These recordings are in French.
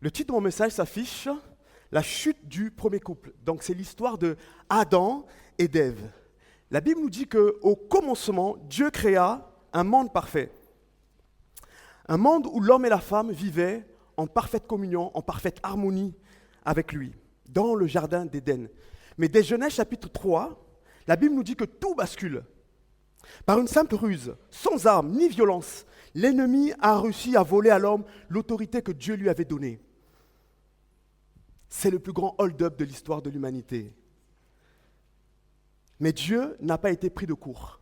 Le titre de mon message s'affiche « La chute du premier couple ». Donc c'est l'histoire de Adam et d'Ève. La Bible nous dit qu'au commencement, Dieu créa un monde parfait. Un monde où l'homme et la femme vivaient en parfaite communion, en parfaite harmonie avec lui, dans le jardin d'Éden. Mais dès Genèse chapitre 3, la Bible nous dit que tout bascule. Par une simple ruse, sans armes ni violence, l'ennemi a réussi à voler à l'homme l'autorité que Dieu lui avait donnée. C'est le plus grand hold-up de l'histoire de l'humanité. Mais Dieu n'a pas été pris de court.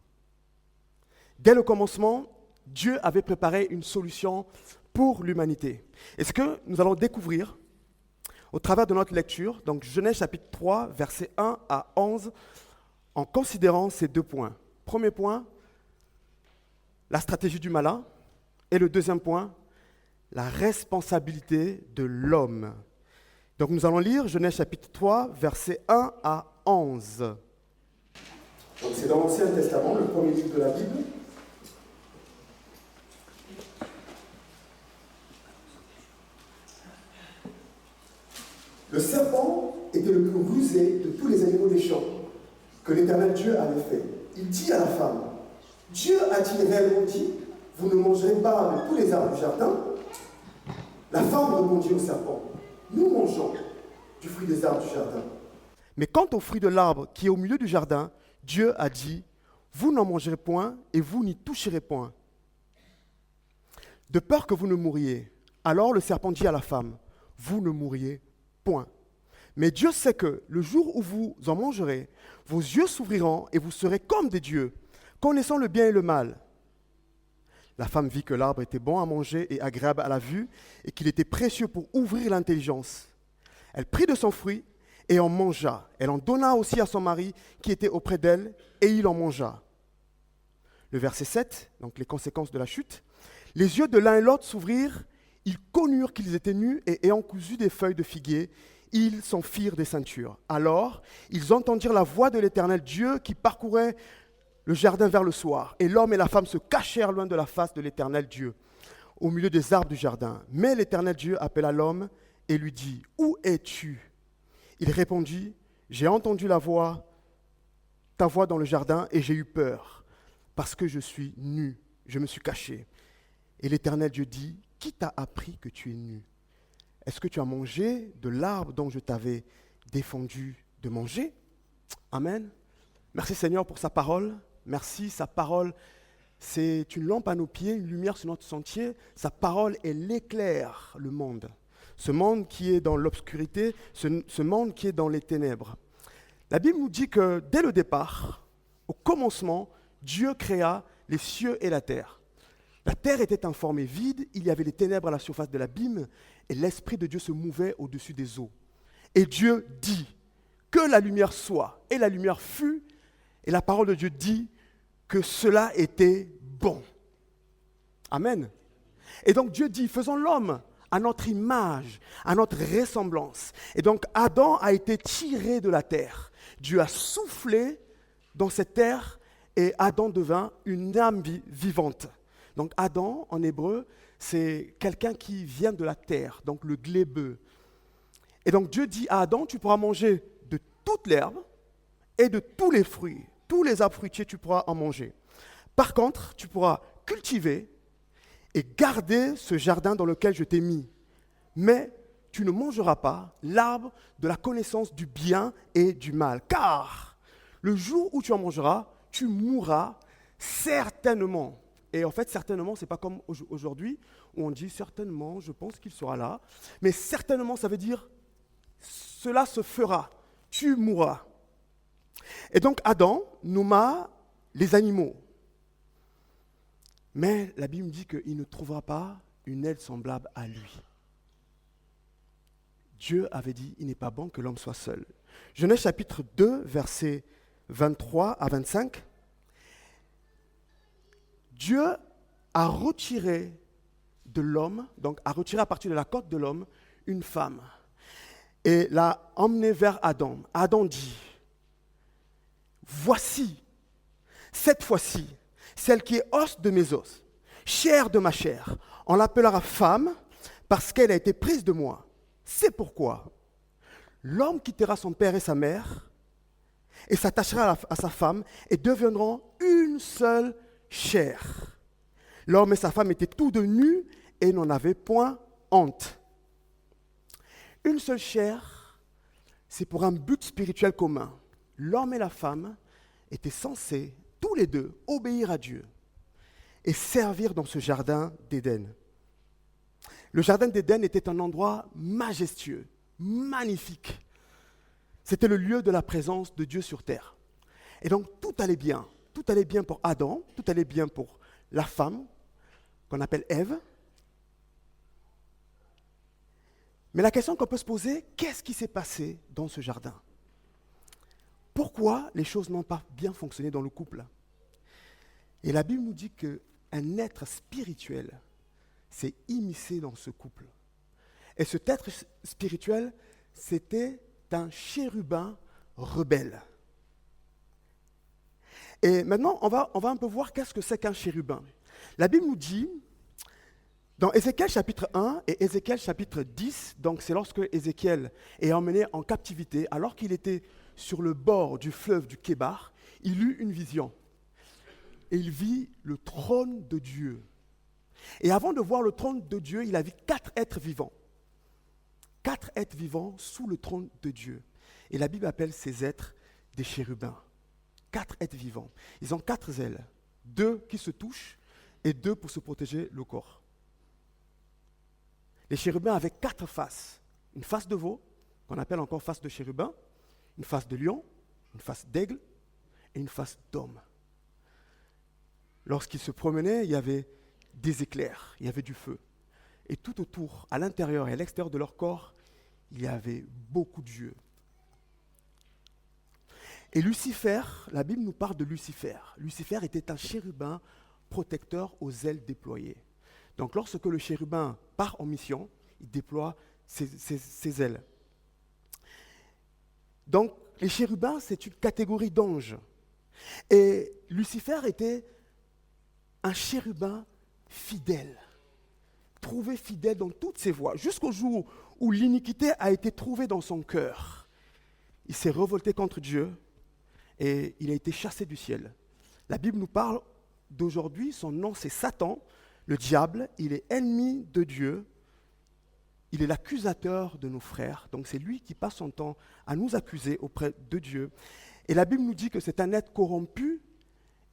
Dès le commencement, Dieu avait préparé une solution pour l'humanité. Et ce que nous allons découvrir au travers de notre lecture, donc Genèse chapitre 3, versets 1 à 11, en considérant ces deux points. Premier point, la stratégie du malin. Et le deuxième point, la responsabilité de l'homme. Donc nous allons lire Genèse chapitre 3, versets 1 à 11. Donc c'est dans l'Ancien Testament, le premier livre de la Bible. Le serpent était le plus rusé de tous les animaux des champs que l'Éternel Dieu avait fait. Il dit à la femme, « Dieu a-t-il réellement dit, vous ne mangerez pas de tous les arbres du jardin ?» La femme répondit au serpent, « Nous mangeons du fruit des arbres du jardin. Mais quant au fruit de l'arbre qui est au milieu du jardin, Dieu a dit, « Vous n'en mangerez point et vous n'y toucherez point, de peur que vous ne mouriez. » Alors le serpent dit à la femme, « Vous ne mourriez point. Mais Dieu sait que le jour où vous en mangerez, vos yeux s'ouvriront et vous serez comme des dieux, connaissant le bien et le mal. » La femme vit que l'arbre était bon à manger et agréable à la vue, et qu'il était précieux pour ouvrir l'intelligence. Elle prit de son fruit et en mangea. Elle en donna aussi à son mari qui était auprès d'elle, et il en mangea. Le verset 7, donc les conséquences de la chute. Les yeux de l'un et l'autre s'ouvrirent, ils connurent qu'ils étaient nus, et ayant cousu des feuilles de figuier, ils s'en firent des ceintures. Alors, ils entendirent la voix de l'Éternel Dieu qui parcourait le jardin vers le soir. Et l'homme et la femme se cachèrent loin de la face de l'Éternel Dieu, au milieu des arbres du jardin. Mais l'Éternel Dieu appela l'homme et lui dit, « Où es-tu » Il répondit, « J'ai entendu ta voix dans le jardin, et j'ai eu peur, parce que je suis nu, je me suis caché. » Et l'Éternel Dieu dit, « Qui t'a appris que tu es nu ? Est-ce que tu as mangé de l'arbre dont je t'avais défendu de manger ?» Amen. Merci Seigneur pour sa parole. Merci, sa parole, c'est une lampe à nos pieds, une lumière sur notre sentier. Sa parole, elle éclaire le monde. Ce monde qui est dans l'obscurité, ce monde qui est dans les ténèbres. La Bible nous dit que dès le départ, au commencement, Dieu créa les cieux et la terre. La terre était informée vide, il y avait les ténèbres à la surface de l'abîme, et l'Esprit de Dieu se mouvait au-dessus des eaux. Et Dieu dit que la lumière soit, et la lumière fut, et la parole de Dieu dit que cela était bon. Amen. Et donc Dieu dit, faisons l'homme à notre image, à notre ressemblance. Et donc Adam a été tiré de la terre. Dieu a soufflé dans cette terre et Adam devint une âme vivante. Donc Adam, en hébreu, c'est quelqu'un qui vient de la terre, donc le glébeux. Et donc Dieu dit à Adam, tu pourras manger de toute l'herbe et de tous les fruits. Tous les arbres fruitiers, tu pourras en manger. Par contre, tu pourras cultiver et garder ce jardin dans lequel je t'ai mis. Mais tu ne mangeras pas l'arbre de la connaissance du bien et du mal. Car le jour où tu en mangeras, tu mourras certainement. Et en fait, certainement, ce n'est pas comme aujourd'hui où on dit certainement, je pense qu'il sera là. Mais certainement, ça veut dire cela se fera. Tu mourras. Et donc Adam nomma les animaux. Mais la Bible dit qu'il ne trouvera pas une aide semblable à lui. Dieu avait dit, il n'est pas bon que l'homme soit seul. Genèse chapitre 2, versets 23 à 25. Dieu a retiré de l'homme, donc a retiré à partir de la côte de l'homme, une femme. Et l'a emmenée vers Adam. Adam dit, voici, cette fois-ci, celle qui est os de mes os, chair de ma chair. On l'appellera femme parce qu'elle a été prise de moi. C'est pourquoi l'homme quittera son père et sa mère et s'attachera à sa femme et deviendront une seule chair. L'homme et sa femme étaient tous deux nus et n'en avaient point honte. Une seule chair, c'est pour un but spirituel commun. L'homme et la femme étaient censés, tous les deux, obéir à Dieu et servir dans ce jardin d'Éden. Le jardin d'Éden était un endroit majestueux, magnifique. C'était le lieu de la présence de Dieu sur terre. Et donc tout allait bien. Tout allait bien pour Adam, tout allait bien pour la femme, qu'on appelle Ève. Mais la question qu'on peut se poser, qu'est-ce qui s'est passé dans ce jardin? Pourquoi les choses n'ont pas bien fonctionné dans le couple? Et la Bible nous dit qu'un être spirituel s'est immiscé dans ce couple. Et cet être spirituel, c'était un chérubin rebelle. Et maintenant, on va un peu voir qu'est-ce que c'est qu'un chérubin. La Bible nous dit, dans Ézéchiel chapitre 1 et Ézéchiel chapitre 10, donc c'est lorsque Ézéchiel est emmené en captivité, alors qu'il était sur le bord du fleuve du Kébar, il eut une vision. Et il vit le trône de Dieu. Et avant de voir le trône de Dieu, il a vu 4 êtres vivants. 4 êtres vivants sous le trône de Dieu. Et la Bible appelle ces êtres des chérubins. 4 êtres vivants. Ils ont 4 ailes. 2 qui se touchent et 2 pour se protéger le corps. Les chérubins avaient 4 faces. Une face de veau, qu'on appelle encore face de chérubin, une face de lion, une face d'aigle et une face d'homme. Lorsqu'ils se promenaient, il y avait des éclairs, il y avait du feu. Et tout autour, à l'intérieur et à l'extérieur de leur corps, il y avait beaucoup d'yeux. Et Lucifer, la Bible nous parle de Lucifer. Lucifer était un chérubin protecteur aux ailes déployées. Donc lorsque le chérubin part en mission, il déploie ses ailes. Donc les chérubins, c'est une catégorie d'anges. Et Lucifer était un chérubin fidèle, trouvé fidèle dans toutes ses voies, jusqu'au jour où l'iniquité a été trouvée dans son cœur. Il s'est révolté contre Dieu et il a été chassé du ciel. La Bible nous parle d'aujourd'hui, son nom c'est Satan, le diable, il est ennemi de Dieu, il est l'accusateur de nos frères, donc c'est lui qui passe son temps à nous accuser auprès de Dieu. Et la Bible nous dit que c'est un être corrompu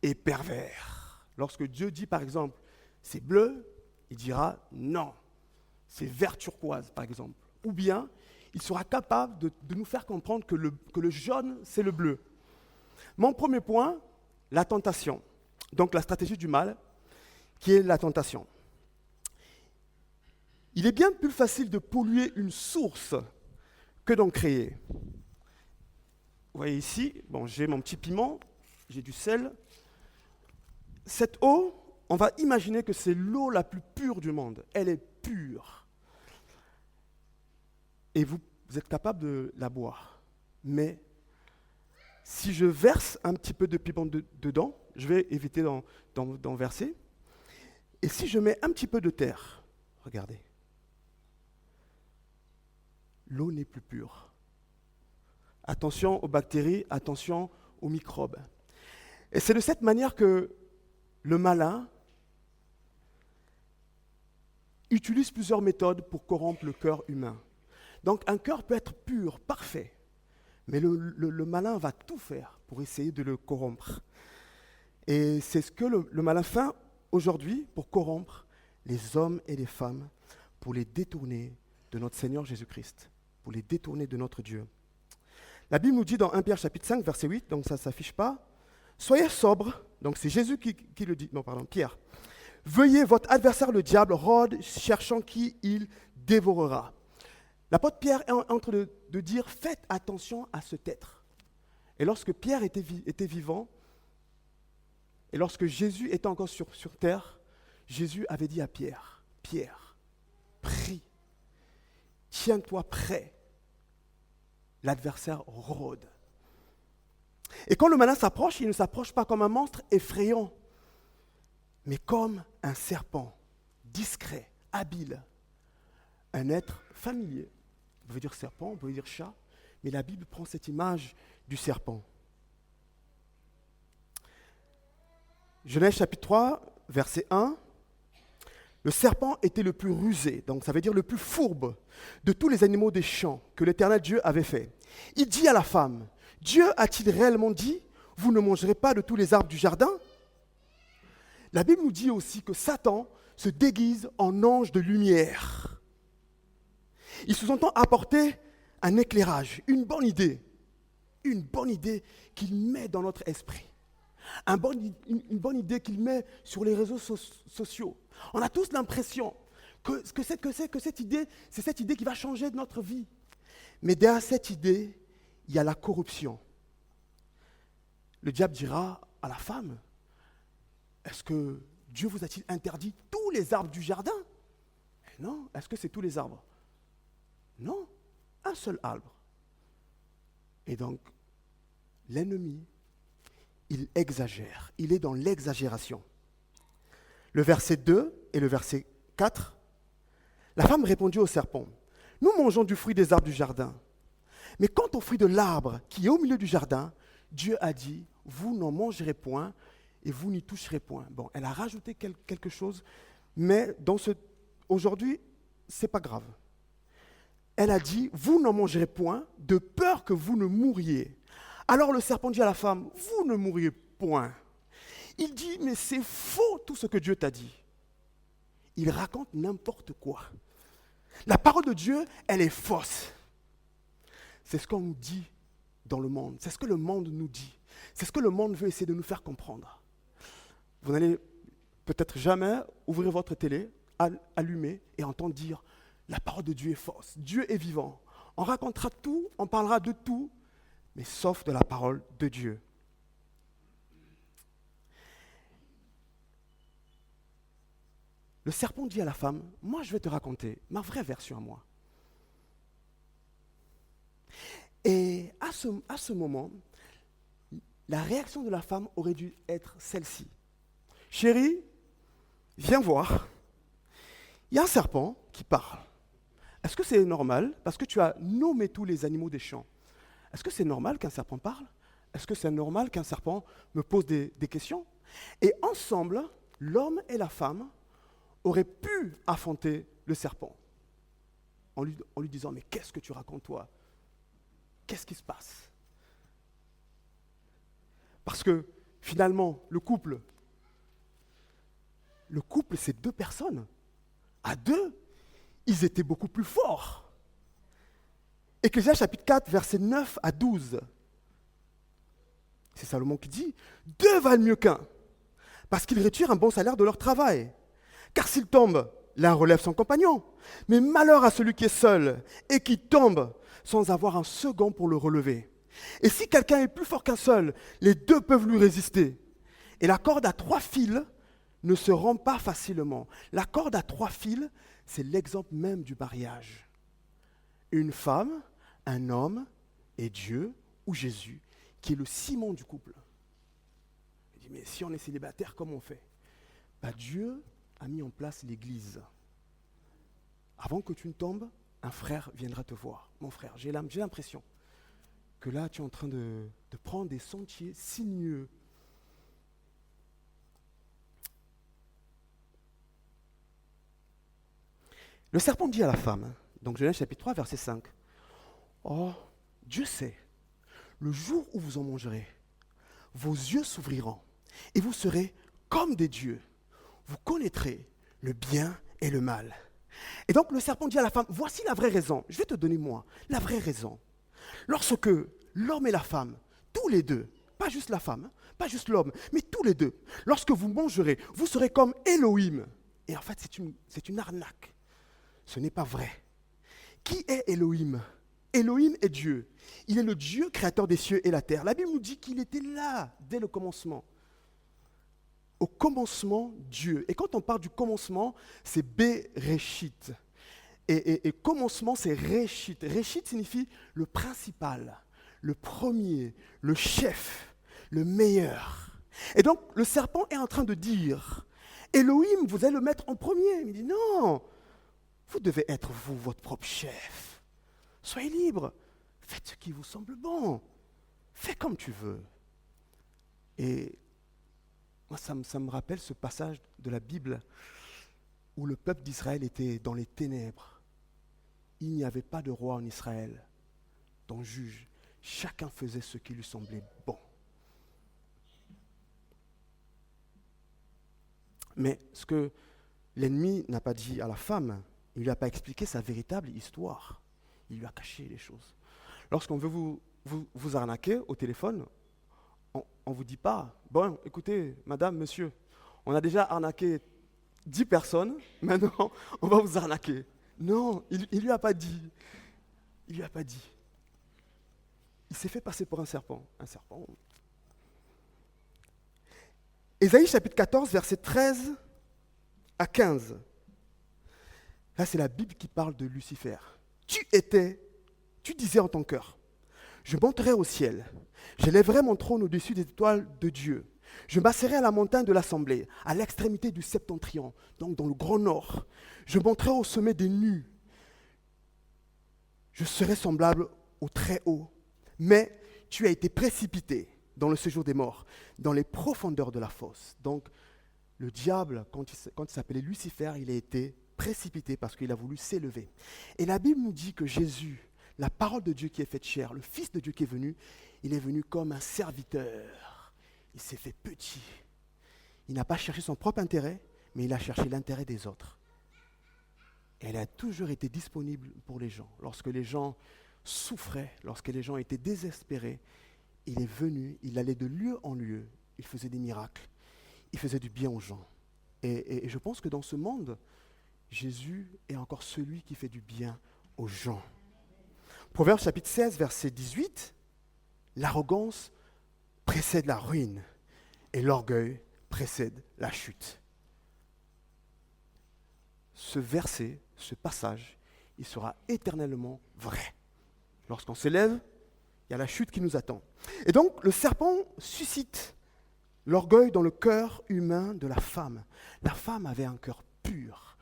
et pervers. Lorsque Dieu dit par exemple, c'est bleu, il dira non, c'est vert turquoise par exemple. Ou bien, il sera capable de nous faire comprendre que le jaune, c'est le bleu. Mon premier point, la tentation. Donc la stratégie du mal, qui est la tentation. Il est bien plus facile de polluer une source que d'en créer. Vous voyez ici, bon, j'ai mon petit piment, j'ai du sel. Cette eau, on va imaginer que c'est l'eau la plus pure du monde. Elle est pure. Et vous êtes capable de la boire. Mais si je verse un petit peu de piment dedans, je vais éviter d'en verser. Et si je mets un petit peu de terre, regardez, l'eau n'est plus pure. Attention aux bactéries, attention aux microbes. Et c'est de cette manière que le malin utilise plusieurs méthodes pour corrompre le cœur humain. Donc un cœur peut être pur, parfait, mais le malin va tout faire pour essayer de le corrompre. Et c'est ce que le malin fait aujourd'hui pour corrompre les hommes et les femmes, pour les détourner de notre Seigneur Jésus-Christ, pour les détourner de notre Dieu. La Bible nous dit dans 1 Pierre chapitre 5, verset 8, donc ça ne s'affiche pas, « Soyez sobres », donc c'est Jésus qui le dit, non pardon, Pierre, « Veuillez votre adversaire le diable rôde, cherchant qui il dévorera. » L'apôtre Pierre est en train de dire, faites attention à cet être. Et lorsque Pierre était vivant, et lorsque Jésus était encore sur terre, Jésus avait dit à Pierre, « Pierre, prie, tiens-toi prêt, l'adversaire rôde. » Et quand le malin s'approche, il ne s'approche pas comme un monstre effrayant, mais comme un serpent, discret, habile, un être familier. On peut dire serpent, on peut dire chat, mais la Bible prend cette image du serpent. Genèse chapitre 3, verset 1. Le serpent était le plus rusé, donc ça veut dire le plus fourbe de tous les animaux des champs que l'Éternel Dieu avait fait. Il dit à la femme, Dieu a-t-il réellement dit, vous ne mangerez pas de tous les arbres du jardin? La Bible nous dit aussi que Satan se déguise en ange de lumière. Il sous-entend apporter un éclairage, une bonne idée qu'il met dans notre esprit. Une bonne idée qu'il met sur les réseaux sociaux. On a tous l'impression que cette idée, c'est cette idée qui va changer notre vie. Mais derrière cette idée, il y a la corruption. Le diable dira à la femme, est-ce que Dieu vous a-t-il interdit tous les arbres du jardin? Non, est-ce que c'est tous les arbres? Non, un seul arbre. Et donc, l'ennemi, il exagère, il est dans l'exagération. Le verset 2 et le verset 4, la femme répondit au serpent, « Nous mangeons du fruit des arbres du jardin. Mais quant au fruit de l'arbre qui est au milieu du jardin, Dieu a dit, vous n'en mangerez point et vous n'y toucherez point. » Bon, elle a rajouté quelque chose, mais aujourd'hui, ce n'est pas grave. Elle a dit, vous n'en mangerez point de peur que vous ne mouriez. Alors le serpent dit à la femme, vous ne mourriez point. Il dit, mais c'est faux tout ce que Dieu t'a dit. Il raconte n'importe quoi. La parole de Dieu, elle est fausse. C'est ce qu'on nous dit dans le monde. C'est ce que le monde nous dit. C'est ce que le monde veut essayer de nous faire comprendre. Vous n'allez peut-être jamais ouvrir votre télé, allumer et entendre dire, la parole de Dieu est fausse. Dieu est vivant. On racontera tout, on parlera de tout, mais sauf de la parole de Dieu. Le serpent dit à la femme, moi je vais te raconter ma vraie version à moi. Et à ce moment, la réaction de la femme aurait dû être celle-ci. Chérie, viens voir, il y a un serpent qui parle. Est-ce que c'est normal, parce que tu as nommé tous les animaux des champs, est-ce que c'est normal qu'un serpent parle? Est-ce que c'est normal qu'un serpent me pose des questions? Et ensemble, l'homme et la femme auraient pu affronter le serpent en lui disant, mais qu'est-ce que tu racontes toi? Qu'est-ce qui se passe? Parce que finalement, le couple, c'est deux personnes. À deux, ils étaient beaucoup plus forts. Ecclésiaste chapitre 4, versets 9 à 12. C'est Salomon qui dit, « Deux valent mieux qu'un, parce qu'ils retirent un bon salaire de leur travail. Car s'il tombe, l'un relève son compagnon. Mais malheur à celui qui est seul et qui tombe sans avoir un second pour le relever. Et si quelqu'un est plus fort qu'un seul, les deux peuvent lui résister. Et la corde à 3 fils ne se rompt pas facilement. » La corde à 3 fils, c'est l'exemple même du mariage. Une femme, un homme et Dieu ou Jésus, qui est le ciment du couple. Il dit, mais si on est célibataire, comment on fait? Dieu a mis en place l'Église. Avant que tu ne tombes, un frère viendra te voir. Mon frère, j'ai l'impression que là, tu es en train de prendre des sentiers sinueux. Le serpent dit à la femme, donc Genèse chapitre 3, verset 5, « Oh, Dieu sait, le jour où vous en mangerez, vos yeux s'ouvriront et vous serez comme des dieux. Vous connaîtrez le bien et le mal. » Et donc le serpent dit à la femme, voici la vraie raison. Je vais te donner moi la vraie raison. Lorsque l'homme et la femme, tous les deux, pas juste la femme, pas juste l'homme, mais tous les deux, lorsque vous mangerez, vous serez comme Elohim. Et en fait, c'est une arnaque. Ce n'est pas vrai. Qui est Elohim? Elohim est Dieu. Il est le Dieu créateur des cieux et la terre. La Bible nous dit qu'il était là dès le commencement. Au commencement, Dieu. Et quand on parle du commencement, c'est Bereshit. Et commencement, c'est Réchit. Réchit signifie le principal, le premier, le chef, le meilleur. Et donc, le serpent est en train de dire, Elohim, vous allez le mettre en premier. Il dit, non, Vous devez être vous, votre propre chef. Soyez libre. Faites ce qui vous semble bon. Fais comme tu veux. Et moi, ça me rappelle ce passage de la Bible où le peuple d'Israël était dans les ténèbres. Il n'y avait pas de roi en Israël, dont juge. Chacun faisait ce qui lui semblait bon. Mais ce que l'ennemi n'a pas dit à la femme, il ne lui a pas expliqué sa véritable histoire. Il lui a caché les choses. Lorsqu'on veut vous arnaquer au téléphone, on ne vous dit pas, bon, écoutez, madame, monsieur, on a déjà arnaqué 10 personnes, maintenant, on va vous arnaquer. Non, il ne lui a pas dit. Il lui a pas dit. Il s'est fait passer pour un serpent. Un serpent. Ésaïe chapitre 14, versets 13 à 15. Là, c'est la Bible qui parle de Lucifer. Tu disais en ton cœur, je monterai au ciel, j'élèverai mon trône au-dessus des étoiles de Dieu. Je m'asserai à la montagne de l'assemblée, à l'extrémité du septentrion, donc dans le grand nord. Je monterai au sommet des nues. Je serai semblable au très haut. Mais tu as été précipité dans le séjour des morts, dans les profondeurs de la fosse. Donc, le diable, quand il s'appelait Lucifer, il a été précipité parce qu'il a voulu s'élever. Et la Bible nous dit que Jésus, la parole de Dieu qui est faite chair, le Fils de Dieu qui est venu, il est venu comme un serviteur. Il s'est fait petit. Il n'a pas cherché son propre intérêt, mais il a cherché l'intérêt des autres. Et il a toujours été disponible pour les gens. Lorsque les gens souffraient, lorsque les gens étaient désespérés, il est venu, il allait de lieu en lieu, il faisait des miracles, il faisait du bien aux gens. Et je pense que dans ce monde, Jésus est encore celui qui fait du bien aux gens. Proverbe chapitre 16, verset 18, l'arrogance précède la ruine et l'orgueil précède la chute. Ce verset, ce passage, il sera éternellement vrai. Lorsqu'on s'élève, il y a la chute qui nous attend. Et donc, le serpent suscite l'orgueil dans le cœur humain de la femme. La femme avait un cœur pur,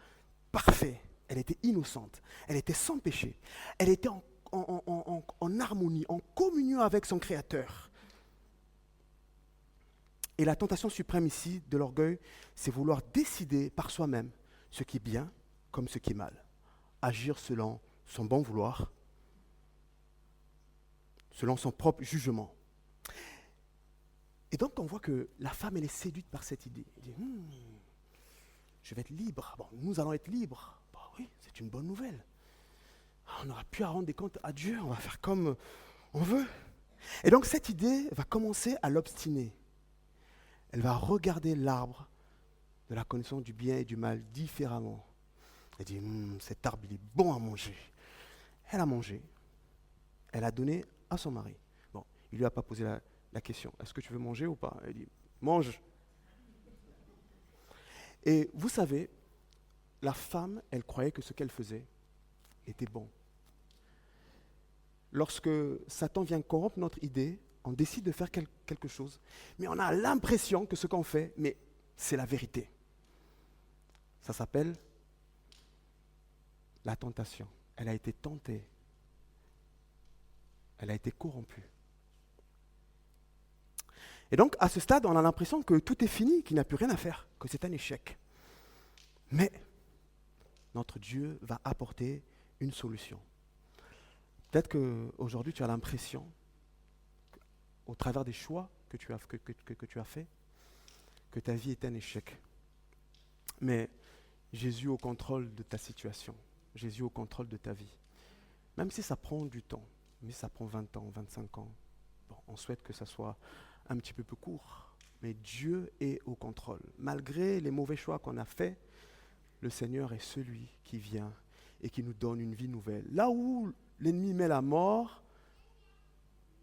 parfait. Elle était innocente. Elle était sans péché. Elle était en harmonie, en communion avec son Créateur. Et la tentation suprême ici de l'orgueil, c'est vouloir décider par soi-même ce qui est bien comme ce qui est mal. Agir selon son bon vouloir, selon son propre jugement. Et donc on voit que la femme, elle est séduite par cette idée. Elle dit, je vais être libre. Bon, nous allons être libres. Bon, oui, c'est une bonne nouvelle. On n'aura plus à rendre des comptes à Dieu, on va faire comme on veut. Et donc cette idée va commencer à l'obstiner. Elle va regarder l'arbre de la connaissance du bien et du mal différemment. Elle dit, cet arbre, il est bon à manger. Elle a mangé. Elle a donné à son mari. Bon, il ne lui a pas posé la question, est-ce que tu veux manger ou pas? Elle dit, mange. Et vous savez, la femme, elle croyait que ce qu'elle faisait était bon. Lorsque Satan vient corrompre notre idée, on décide de faire quelque chose, mais on a l'impression que ce qu'on fait, mais c'est la vérité. Ça s'appelle la tentation. Elle a été tentée. Elle a été corrompue. Et donc, à ce stade, on a l'impression que tout est fini, qu'il n'y a plus rien à faire, que c'est un échec. Mais notre Dieu va apporter une solution. Peut-être qu'aujourd'hui, tu as l'impression, au travers des choix que tu as faits, que ta vie est un échec. Mais Jésus au contrôle de ta situation, Jésus au contrôle de ta vie. Même si ça prend du temps, mais ça prend 20 ans, 25 ans, bon, on souhaite que ça soit un petit peu plus court. Mais Dieu est au contrôle. Malgré les mauvais choix qu'on a faits, le Seigneur est celui qui vient et qui nous donne une vie nouvelle. Là où l'ennemi met la mort,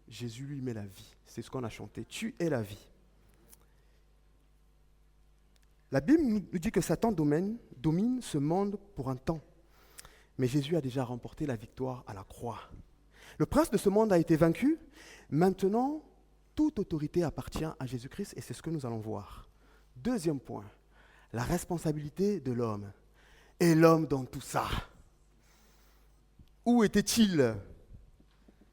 Jésus lui met la vie. C'est ce qu'on a chanté. Tu es la vie. La Bible nous dit que Satan domine ce monde pour un temps. Mais Jésus a déjà remporté la victoire à la croix. Le prince de ce monde a été vaincu. Maintenant, toute autorité appartient à Jésus-Christ et c'est ce que nous allons voir. Deuxième point, la responsabilité de l'homme. Et l'homme dans tout ça. Où était-il?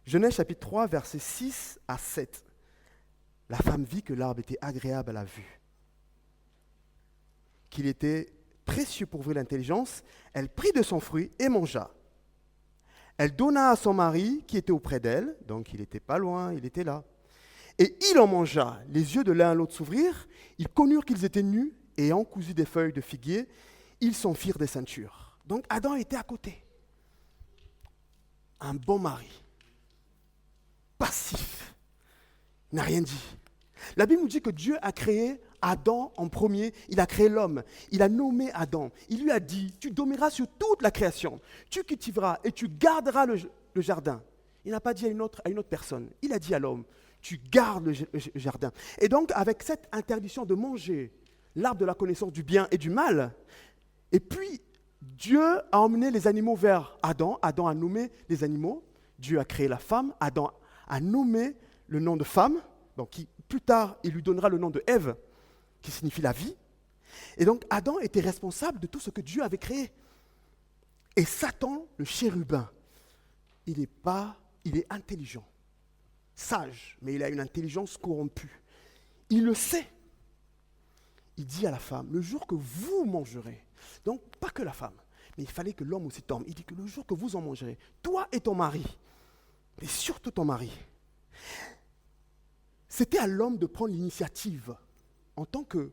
Genèse chapitre 3, versets 6 à 7. La femme vit que l'arbre était agréable à la vue, qu'il était précieux pour ouvrir l'intelligence. Elle prit de son fruit et mangea. Elle donna à son mari qui était auprès d'elle, donc il n'était pas loin, il était là. Et il en mangea. Les yeux de l'un à l'autre s'ouvrirent, ils connurent qu'ils étaient nus, et ayant cousu des feuilles de figuier, ils s'en firent des ceintures. Donc Adam était à côté. Un bon mari, passif, il n'a rien dit. La Bible nous dit que Dieu a créé Adam en premier, il a créé l'homme, il a nommé Adam. Il lui a dit, tu domineras sur toute la création, tu cultiveras et tu garderas le jardin. Il n'a pas dit à une autre personne, il a dit à l'homme, tu gardes le jardin. Et donc avec cette interdiction de manger l'arbre de la connaissance du bien et du mal, et puis Dieu a emmené les animaux vers Adam, Adam a nommé les animaux, Dieu a créé la femme, Adam a nommé le nom de femme, donc plus tard il lui donnera le nom de Ève, qui signifie la vie. Et donc Adam était responsable de tout ce que Dieu avait créé. Et Satan, le chérubin, il est intelligent, sage, mais il a une intelligence corrompue. Il le sait. Il dit à la femme, le jour que vous mangerez, donc pas que la femme, mais il fallait que l'homme aussi tombe. Il dit que le jour que vous en mangerez, toi et ton mari, mais surtout ton mari, c'était à l'homme de prendre l'initiative en tant que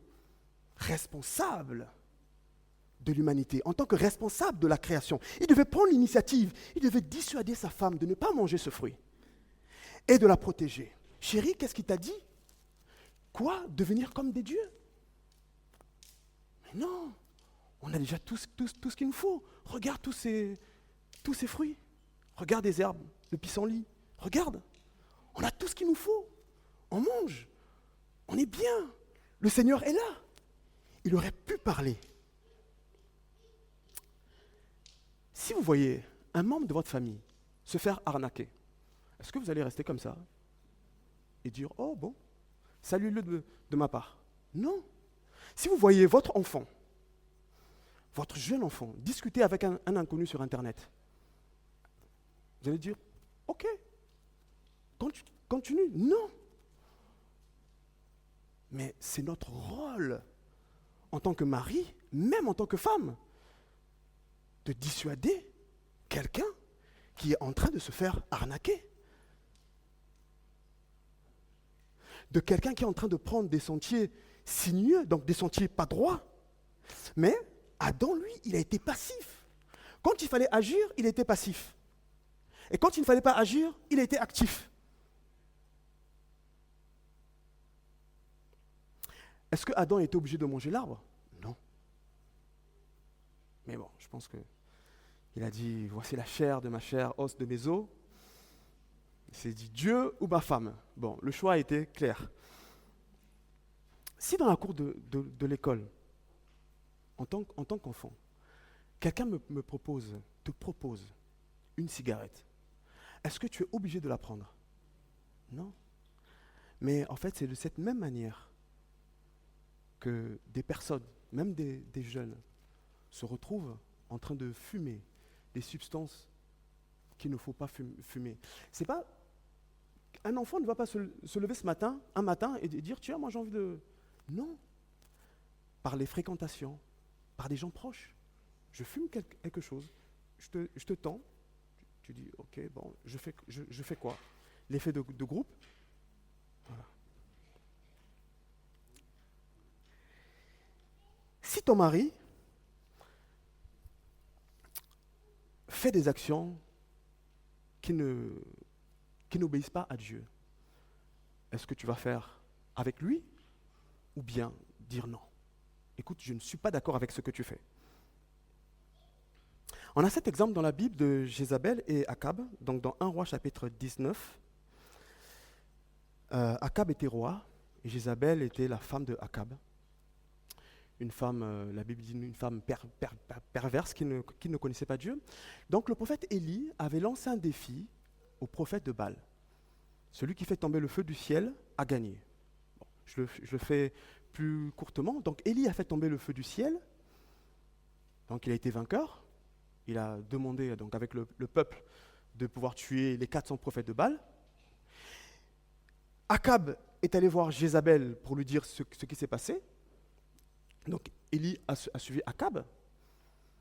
responsable de l'humanité, en tant que responsable de la création. Il devait prendre l'initiative, il devait dissuader sa femme de ne pas manger ce fruit et de la protéger. Chérie, qu'est-ce qu'il t'a dit? Quoi? Devenir comme des dieux? Mais non, on a déjà tout ce qu'il nous faut. Regarde tous ces fruits. Regarde des herbes, le pissenlit. Regarde, on a tout ce qu'il nous faut. On mange, on est bien. Le Seigneur est là. Il aurait pu parler. Si vous voyez un membre de votre famille se faire arnaquer, est-ce que vous allez rester comme ça et dire « Oh bon, salut-le de ma part ». Non. Si vous voyez votre enfant, votre jeune enfant, discuter avec un inconnu sur Internet, vous allez dire « Ok, continue ». Non. Mais c'est notre rôle en tant que mari, même en tant que femme, de dissuader quelqu'un qui est en train de se faire arnaquer. De quelqu'un qui est en train de prendre des sentiers sinueux, donc des sentiers pas droits. Mais Adam, lui, il a été passif. Quand il fallait agir, il était passif. Et quand il ne fallait pas agir, il était actif. Est-ce que Adam était obligé de manger l'arbre? Non. Mais bon, je pense qu'il a dit, voici la chair de ma chair, os de mes os. Il s'est dit, Dieu ou ma femme? Bon, le choix était clair. Si dans la cour de l'école, en tant qu'enfant, quelqu'un te propose une cigarette, est-ce que tu es obligé de la prendre? Non. Mais en fait, c'est de cette même manière que des personnes, même des jeunes, se retrouvent en train de fumer des substances qu'il ne faut pas fumer. C'est pas un enfant ne va pas se lever un matin et dire tiens, moi j'ai envie de. Non. Par les fréquentations, par des gens proches. Je fume quelque chose, je te tends, tu dis ok, bon, je fais quoi? L'effet de groupe. Voilà. Si ton mari fait des actions qui n'obéissent pas à Dieu, est-ce que tu vas faire avec lui ou bien dire non? Écoute, je ne suis pas d'accord avec ce que tu fais. On a cet exemple dans la Bible de Jézabel et Akab, donc dans 1 Roi chapitre 19. Akab était roi et Jézabel était la femme de Akab. Une femme, la Bible dit une femme perverse qui ne connaissait pas Dieu. Donc le prophète Élie avait lancé un défi au prophète de Baal. Celui qui fait tomber le feu du ciel a gagné. Bon, je le fais plus courtement. Donc Élie a fait tomber le feu du ciel. Donc il a été vainqueur. il a demandé donc, avec le peuple de pouvoir tuer les 400 prophètes de Baal. Akab est allé voir Jézabel pour lui dire ce qui s'est passé. Donc Élie a suivi Akab.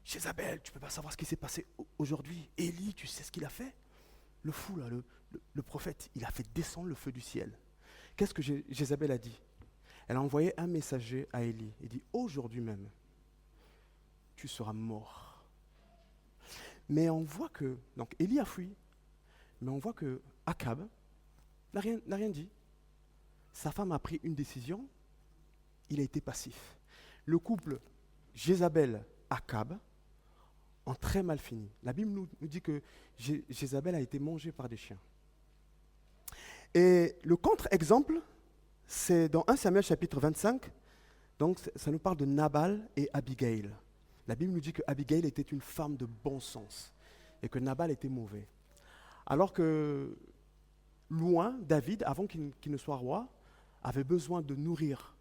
Jézabel, tu ne peux pas savoir ce qui s'est passé aujourd'hui. Élie, tu sais ce qu'il a fait? Le fou, là, le prophète, il a fait descendre le feu du ciel. Qu'est-ce que Jézabel a dit? Elle a envoyé un messager à Élie. Il dit, aujourd'hui même, tu seras mort. Mais on voit que, donc Élie a fui, mais on voit que Akab n'a rien dit. Sa femme a pris une décision, il a été passif. Le couple Jézabel-Akab ont très mal fini. La Bible nous dit que Jézabel a été mangée par des chiens. Et le contre-exemple, c'est dans 1 Samuel chapitre 25, donc ça nous parle de Nabal et Abigail. La Bible nous dit que Abigail était une femme de bon sens et que Nabal était mauvais. Alors que loin, David, avant qu'il ne soit roi, avait besoin de nourrir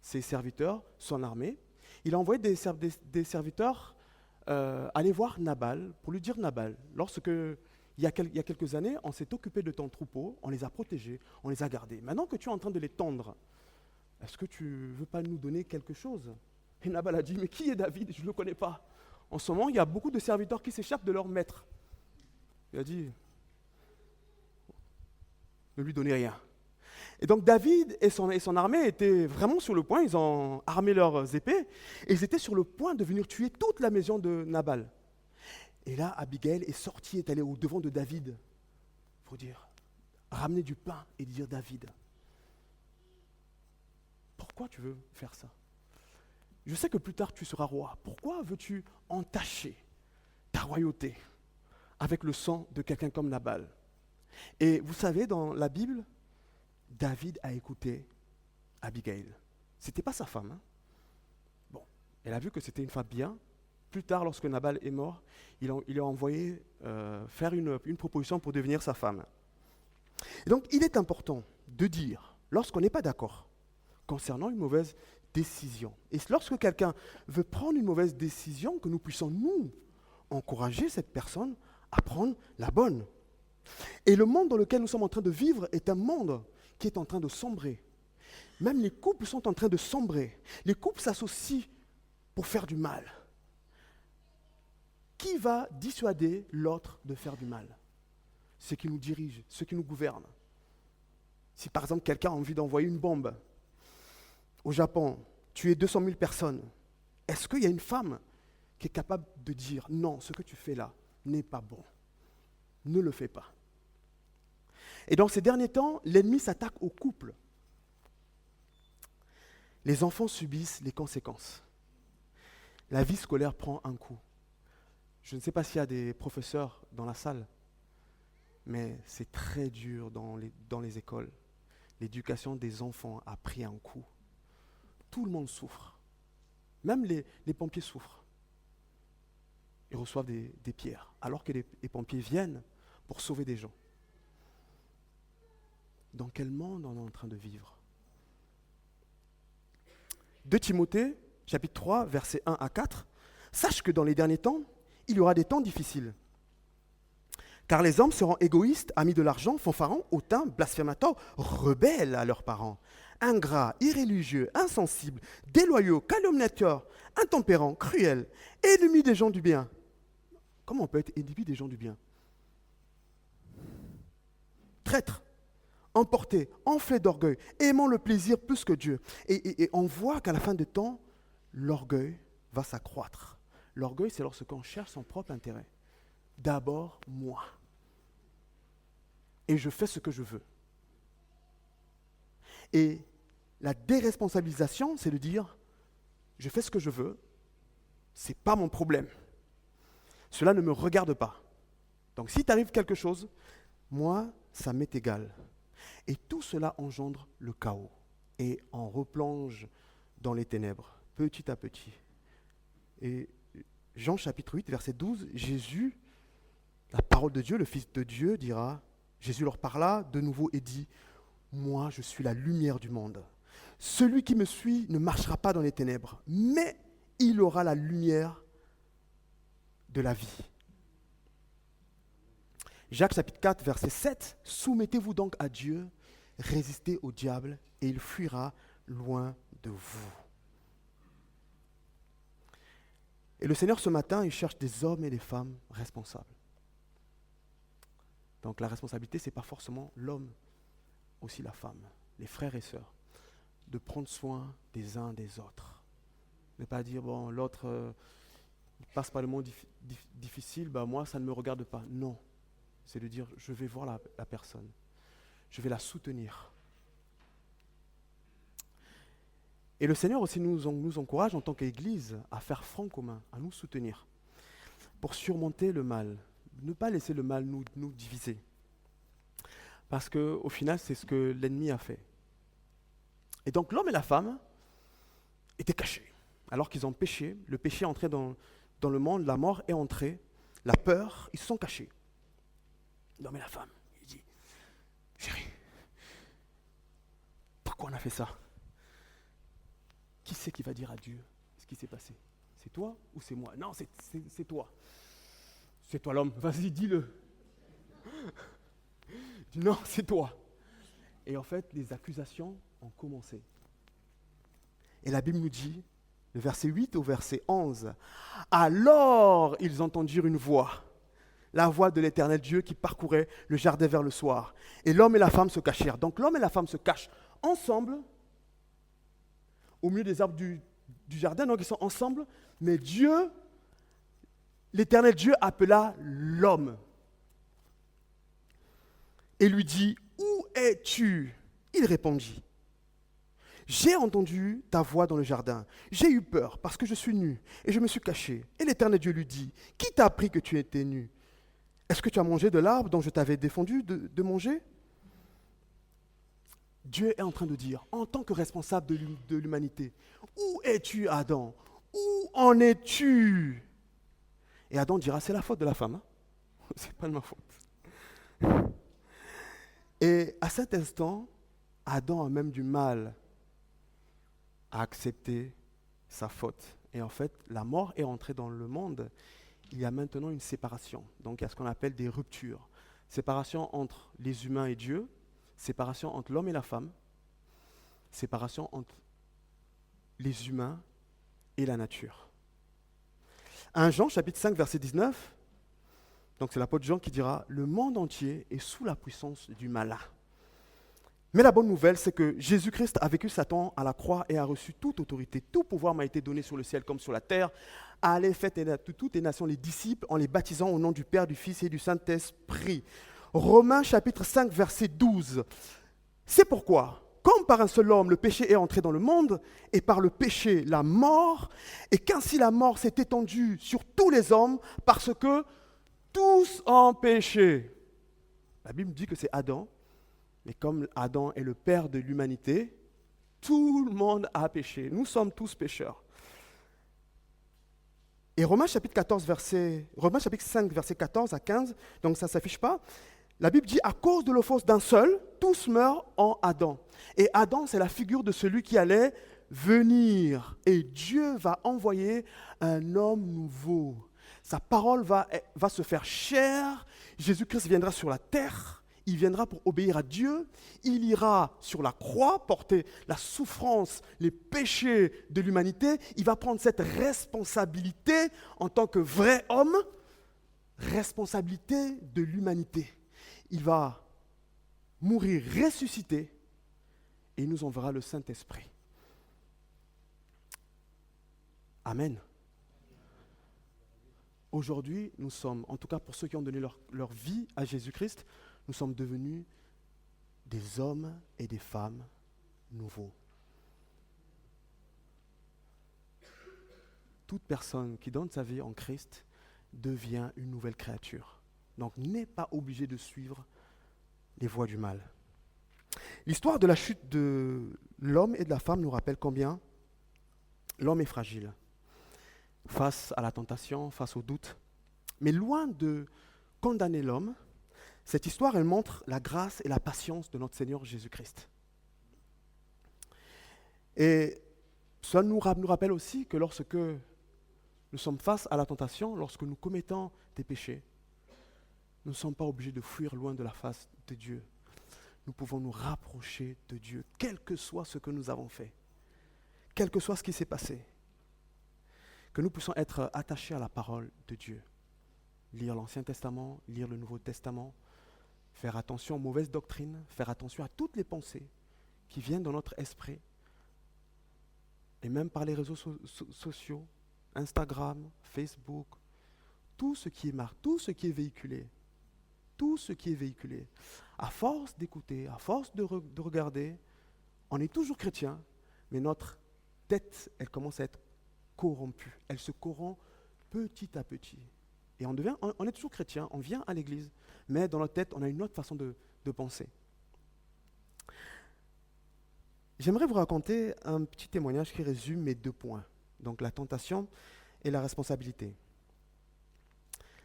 ses serviteurs, son armée. Il a envoyé des serviteurs aller voir Nabal pour lui dire, Nabal, lorsque il y a quelques années, on s'est occupé de ton troupeau, on les a protégés, on les a gardés. Maintenant que tu es en train de les tendre, est-ce que tu ne veux pas nous donner quelque chose? Et Nabal a dit, mais qui est David? Je ne le connais pas. En ce moment, il y a beaucoup de serviteurs qui s'échappent de leur maître. Il a dit, ne lui donnez rien. Et donc David et son armée étaient vraiment sur le point, ils ont armé leurs épées, et ils étaient sur le point de venir tuer toute la maison de Nabal. Et là, Abigail est sortie, est allée au devant de David pour dire, ramener du pain et dire, David, pourquoi tu veux faire ça? Je sais que plus tard tu seras roi. Pourquoi veux-tu entacher ta royauté avec le sang de quelqu'un comme Nabal? Et vous savez, dans la Bible, David a écouté Abigail. Ce n'était pas sa femme. Hein? Bon, elle a vu que c'était une femme bien. Plus tard, lorsque Nabal est mort, il a envoyé faire une proposition pour devenir sa femme. Et donc, il est important de dire, lorsqu'on n'est pas d'accord concernant une mauvaise décision, et lorsque quelqu'un veut prendre une mauvaise décision, que nous puissions, nous, encourager cette personne à prendre la bonne. Et le monde dans lequel nous sommes en train de vivre est un monde qui est en train de sombrer. Même les couples sont en train de sombrer. Les couples s'associent pour faire du mal. Qui va dissuader l'autre de faire du mal? Ceux qui nous dirigent, ceux qui nous gouvernent. Si par exemple quelqu'un a envie d'envoyer une bombe au Japon, tuer 200 000 personnes, est-ce qu'il y a une femme qui est capable de dire non, ce que tu fais là n'est pas bon? Ne le fais pas. Et dans ces derniers temps, l'ennemi s'attaque aux couples. Les enfants subissent les conséquences. La vie scolaire prend un coup. Je ne sais pas s'il y a des professeurs dans la salle, mais c'est très dur dans les écoles. L'éducation des enfants a pris un coup. Tout le monde souffre. Même les pompiers souffrent. Ils reçoivent des pierres, alors que les pompiers viennent pour sauver des gens. Dans quel monde on est en train de vivre? 2 Timothée, chapitre 3, versets 1 à 4. Sache que dans les derniers temps, il y aura des temps difficiles. Car les hommes seront égoïstes, amis de l'argent, fanfarons, hautains, blasphémateurs, rebelles à leurs parents, ingrats, irréligieux, insensibles, déloyaux, calomniateurs, intempérants, cruels, ennemis des gens du bien. Comment on peut être ennemi des gens du bien? Traîtres, emportés, enflés d'orgueil, aimant le plaisir plus que Dieu. Et on voit qu'à la fin des temps, l'orgueil va s'accroître. L'orgueil, c'est lorsqu'on cherche son propre intérêt. D'abord, moi. Et je fais ce que je veux. Et la déresponsabilisation, c'est de dire, je fais ce que je veux, ce n'est pas mon problème. Cela ne me regarde pas. Donc si t'arrive quelque chose, moi, ça m'est égal. Et tout cela engendre le chaos. Et on replonge dans les ténèbres, petit à petit. Et Jean chapitre 8, verset 12, Jésus, la parole de Dieu, le Fils de Dieu dira, Jésus leur parla de nouveau et dit, moi je suis la lumière du monde. Celui qui me suit ne marchera pas dans les ténèbres, mais il aura la lumière de la vie. Jacques chapitre 4, verset 7, « Soumettez-vous donc à Dieu, résistez au diable, et il fuira loin de vous. » Et le Seigneur, ce matin, il cherche des hommes et des femmes responsables. Donc la responsabilité, ce n'est pas forcément l'homme, aussi la femme, les frères et sœurs, de prendre soin des uns des autres. Ne pas dire, bon, l'autre il passe par le moment difficile, moi, ça ne me regarde pas. Non, c'est de dire, je vais voir la personne, je vais la soutenir. Et le Seigneur aussi nous encourage en tant qu'Église à faire front commun, à nous soutenir pour surmonter le mal. Ne pas laisser le mal nous diviser. Parce qu'au final, c'est ce que l'ennemi a fait. Et donc l'homme et la femme étaient cachés. Alors qu'ils ont péché, le péché est entré dans le monde, la mort est entrée, la peur, ils se sont cachés. L'homme et la femme, il dit, chérie, pourquoi on a fait ça? Qui c'est qui va dire à Dieu ce qui s'est passé? C'est toi ou c'est moi? Non, c'est toi. C'est toi l'homme, vas-y, dis-le. Il dit non, c'est toi. Et en fait, les accusations ont commencé. Et la Bible nous dit, le verset 8 au verset 11, « Alors ils entendirent une voix, la voix de l'Éternel Dieu qui parcourait le jardin vers le soir. Et l'homme et la femme se cachèrent. » Donc l'homme et la femme se cachent ensemble, au milieu des arbres du jardin, donc ils sont ensemble, mais Dieu, l'Éternel Dieu appela l'homme et lui dit, « Où es-tu » Il répondit, « J'ai entendu ta voix dans le jardin, j'ai eu peur parce que je suis nu et je me suis caché. » Et l'Éternel Dieu lui dit, « Qui t'a appris que tu étais nu? Est-ce que tu as mangé de l'arbre dont je t'avais défendu de manger ?» Dieu est en train de dire, en tant que responsable de l'humanité, « Où es-tu, Adam? Où en es-tu » Et Adam dira, « C'est la faute de la femme. C'est pas de ma faute. » Et à cet instant, Adam a même du mal à accepter sa faute. Et en fait, la mort est entrée dans le monde. Il y a maintenant une séparation. Donc il y a ce qu'on appelle des ruptures. Séparation entre les humains et Dieu, séparation entre l'homme et la femme, séparation entre les humains et la nature. 1 Jean, chapitre 5, verset 19, donc c'est l'apôtre Jean qui dira « Le monde entier est sous la puissance du malin. » Mais la bonne nouvelle, c'est que Jésus-Christ a vécu Satan à la croix et a reçu toute autorité. Tout pouvoir m'a été donné sur le ciel comme sur la terre. Allez, faites toutes les nations les disciples en les baptisant au nom du Père, du Fils et du Saint-Esprit. Romains chapitre 5, verset 12. C'est pourquoi, comme par un seul homme, le péché est entré dans le monde, et par le péché, la mort, et qu'ainsi la mort s'est étendue sur tous les hommes, parce que tous ont péché. La Bible dit que c'est Adam, mais comme Adam est le père de l'humanité, tout le monde a péché. Nous sommes tous pécheurs. Et Romains chapitre 5, verset 14 à 15, donc ça ne s'affiche pas, la Bible dit, à cause de l'offense d'un seul, tous meurent en Adam. Et Adam, c'est la figure de celui qui allait venir. Et Dieu va envoyer un homme nouveau. Sa parole va se faire chair. Jésus-Christ viendra sur la terre. Il viendra pour obéir à Dieu. Il ira sur la croix, porter la souffrance, les péchés de l'humanité. Il va prendre cette responsabilité en tant que vrai homme, responsabilité de l'humanité. Il va mourir, ressusciter, et il nous enverra le Saint-Esprit. Amen. Aujourd'hui, nous sommes, en tout cas pour ceux qui ont donné leur vie à Jésus-Christ, nous sommes devenus des hommes et des femmes nouveaux. Toute personne qui donne sa vie en Christ devient une nouvelle créature. Donc, n'est pas obligé de suivre les voies du mal. L'histoire de la chute de l'homme et de la femme nous rappelle combien l'homme est fragile face à la tentation, face au doute. Mais loin de condamner l'homme, cette histoire, elle montre la grâce et la patience de notre Seigneur Jésus-Christ. Et ça nous rappelle aussi que lorsque nous sommes face à la tentation lorsque nous commettons des péchés. Nous ne sommes pas obligés de fuir loin de la face de Dieu. Nous pouvons nous rapprocher de Dieu, quel que soit ce que nous avons fait, quel que soit ce qui s'est passé. Que nous puissions être attachés à la parole de Dieu. Lire l'Ancien Testament, lire le Nouveau Testament, faire attention aux mauvaises doctrines, faire attention à toutes les pensées qui viennent dans notre esprit, et même par les réseaux sociaux, Instagram, Facebook, tout ce qui est marqué, tout ce qui est véhiculé, à force d'écouter, à force de regarder, on est toujours chrétien, mais notre tête, elle commence à être corrompue. Elle se corrompt petit à petit. Et on est toujours chrétien, on vient à l'église, mais dans notre tête, on a une autre façon de penser. J'aimerais vous raconter un petit témoignage qui résume mes 2 points, donc la tentation et la responsabilité.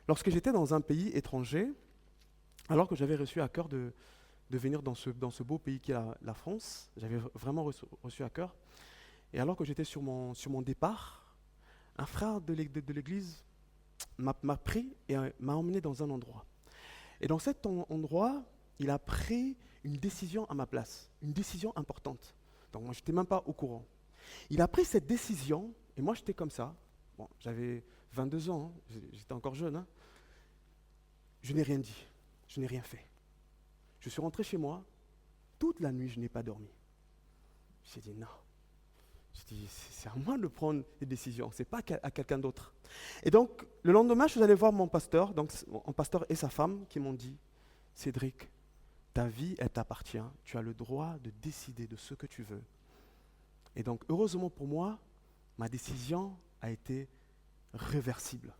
Lorsque j'étais dans un pays étranger, alors que j'avais reçu à cœur de venir dans ce beau pays qui est la France, j'avais vraiment reçu à cœur, et alors que j'étais sur mon départ, un frère de l'église m'a pris et m'a emmené dans un endroit. Et dans cet endroit, il a pris une décision à ma place, une décision importante. Donc moi, je n'étais même pas au courant. Il a pris cette décision, et moi, j'étais comme ça. Bon, j'avais 22 ans, hein, j'étais encore jeune. Hein. Je n'ai rien dit, je n'ai rien fait. Je suis rentré chez moi, toute la nuit, je n'ai pas dormi. J'ai dit non. J'ai dit, c'est à moi de prendre des décisions, ce n'est pas à quelqu'un d'autre. Et donc, le lendemain, je suis allé voir mon pasteur et sa femme qui m'ont dit, Cédric, ta vie, elle t'appartient, tu as le droit de décider de ce que tu veux. Et donc, heureusement pour moi, ma décision a été réversible.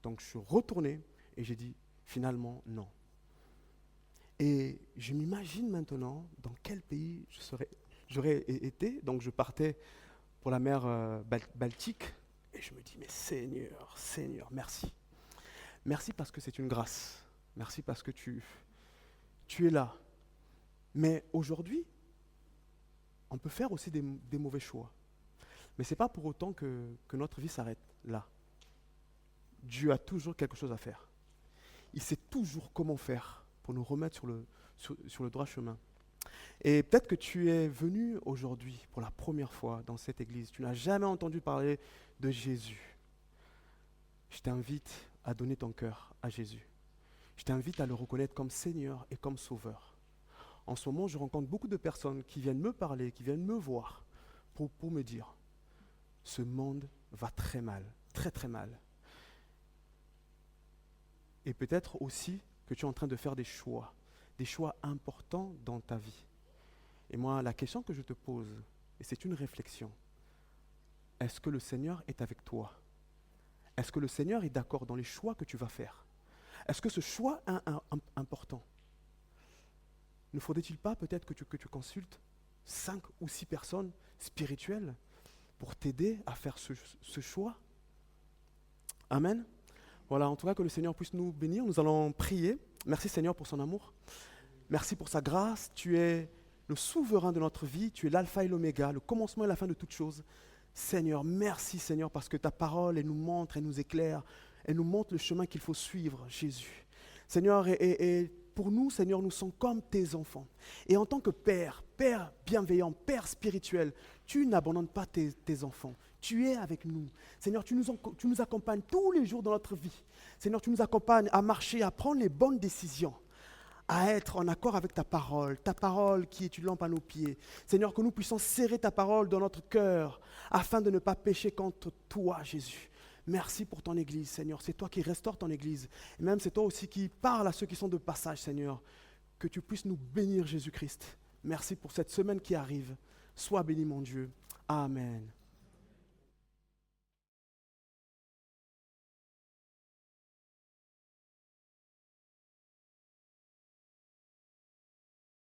Donc, je suis retourné et j'ai dit, finalement, non. Et je m'imagine maintenant dans quel pays j'aurais été. Donc, je partais pour la mer Baltique et je me dis, mais Seigneur, merci. Merci parce que c'est une grâce. Merci parce que tu es là. Mais aujourd'hui, on peut faire aussi des mauvais choix. Mais ce n'est pas pour autant que notre vie s'arrête là. Dieu a toujours quelque chose à faire. Il sait toujours comment faire pour nous remettre sur le droit chemin. Et peut-être que tu es venu aujourd'hui pour la première fois dans cette église. Tu n'as jamais entendu parler de Jésus. Je t'invite à donner ton cœur à Jésus. Je t'invite à le reconnaître comme Seigneur et comme Sauveur. En ce moment, je rencontre beaucoup de personnes qui viennent me parler, qui viennent me voir pour me dire « Ce monde va très mal, très très mal. » Et peut-être aussi que tu es en train de faire des choix importants dans ta vie. Et moi, la question que je te pose, et c'est une réflexion, est-ce que le Seigneur est avec toi? Est-ce que le Seigneur est d'accord dans les choix que tu vas faire? Est-ce que ce choix est important? Ne faudrait-il pas peut-être que tu consultes 5 ou 6 personnes spirituelles pour t'aider à faire ce choix? Amen. Voilà, en tout cas que le Seigneur puisse nous bénir. Nous allons prier. Merci Seigneur pour son amour. Merci pour sa grâce. Tu es le souverain de notre vie. Tu es l'alpha et l'oméga, le commencement et la fin de toutes choses. Seigneur, merci Seigneur parce que ta parole, elle nous montre, elle nous éclaire, elle nous montre le chemin qu'il faut suivre, Jésus. Seigneur, et pour nous, Seigneur, nous sommes comme tes enfants. Et en tant que Père bienveillant, Père spirituel, tu n'abandonnes pas tes enfants. Tu es avec nous. Seigneur, tu nous accompagnes tous les jours dans notre vie. Seigneur, tu nous accompagnes à marcher, à prendre les bonnes décisions, à être en accord avec ta parole qui est une lampe à nos pieds. Seigneur, que nous puissions serrer ta parole dans notre cœur, afin de ne pas pécher contre toi, Jésus. Merci pour ton Église, Seigneur. C'est toi qui restaures ton Église. Et même c'est toi aussi qui parles à ceux qui sont de passage, Seigneur. Que tu puisses nous bénir, Jésus-Christ. Merci pour cette semaine qui arrive. Sois béni, mon Dieu. Amen.